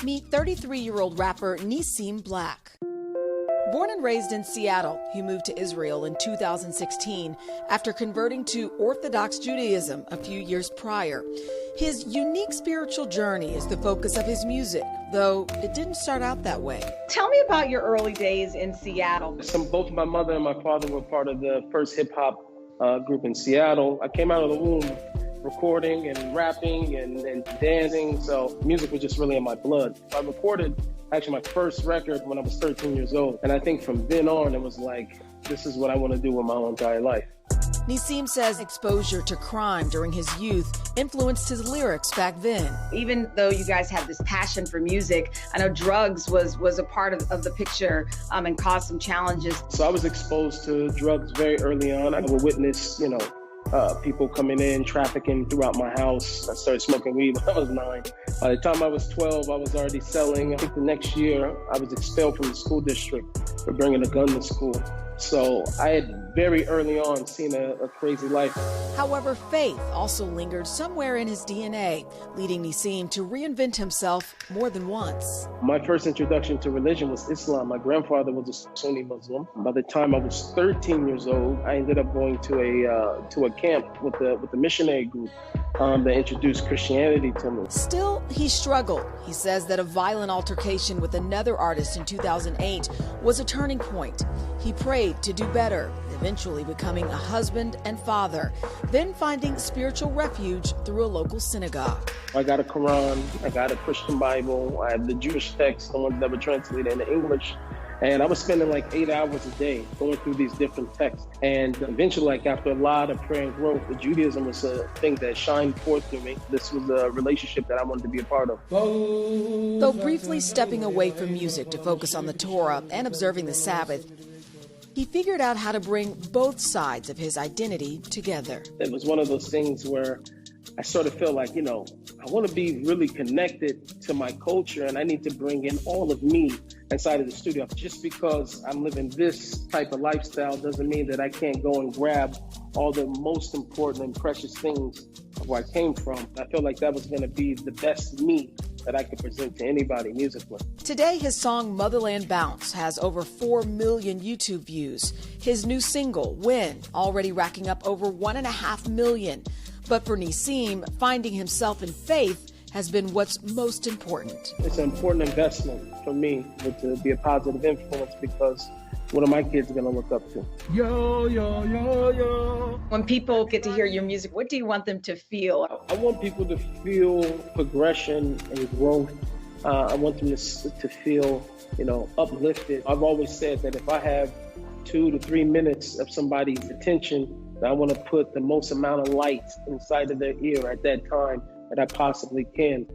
Meet 33-year-old rapper Nissim Black. Born and raised in Seattle, he moved to Israel in 2016 after converting to Orthodox Judaism a few years prior. His unique spiritual journey is the focus of his music, though it didn't start out that way. Tell me about your early days in Seattle. Both my mother and my father were part of the first hip-hop group in Seattle. I came out of the womb recording and rapping and dancing, so music was just really in my blood. I recorded actually my first record when I was 13 years old, and I think from then on it was like, this is what I want to do with my whole entire life. Nissim says exposure to crime during his youth influenced his lyrics back then. Even though you guys had this passion for music, I know drugs was a part of the picture and caused some challenges. So I was exposed to drugs very early on. I would witness, people coming in, trafficking throughout my house. I started smoking weed when I was 9. By the time I was 12, I was already selling. I think the next year, I was expelled from the school district for bringing a gun to school. So I had very early on seen a crazy life. However, faith also lingered somewhere in his DNA, leading Nissim to reinvent himself more than once. My first introduction to religion was Islam. My grandfather was a Sunni Muslim. By the time I was 13 years old, I ended up going to a camp with the missionary group that introduced Christianity to me. Still, he struggled. He says that a violent altercation with another artist in 2008 was a turning point. He prayed to do better, eventually becoming a husband and father, then finding spiritual refuge through a local synagogue. I got a Quran, I got a Christian Bible, I have the Jewish texts, the ones that were translated into English. And I was spending like 8 hours a day going through these different texts. And eventually, after a lot of prayer and growth, Judaism was a thing that shined forth to me. This was a relationship that I wanted to be a part of. Though briefly stepping away from music to focus on the Torah and observing the Sabbath, he figured out how to bring both sides of his identity together. It was one of those things where I sort of feel like, I want to be really connected to my culture, and I need to bring in all of me inside of the studio. Just because I'm living this type of lifestyle doesn't mean that I can't go and grab all the most important and precious things of where I came from. I feel like that was going to be the best me that I could present to anybody musically. Today, his song Motherland Bounce has over 4 million YouTube views. His new single, Win, already racking up over 1.5 million. But for Nissim, finding himself in faith has been what's most important. It's an important investment for me to be a positive influence, because what are my kids going to look up to? Yo, yo, yo, yo. When people get to hear your music, what do you want them to feel? I want people to feel progression and growth. I want them to feel, uplifted. I've always said that if I have 2 to 3 minutes of somebody's attention, I want to put the most amount of light inside of their ear at that time that I possibly can.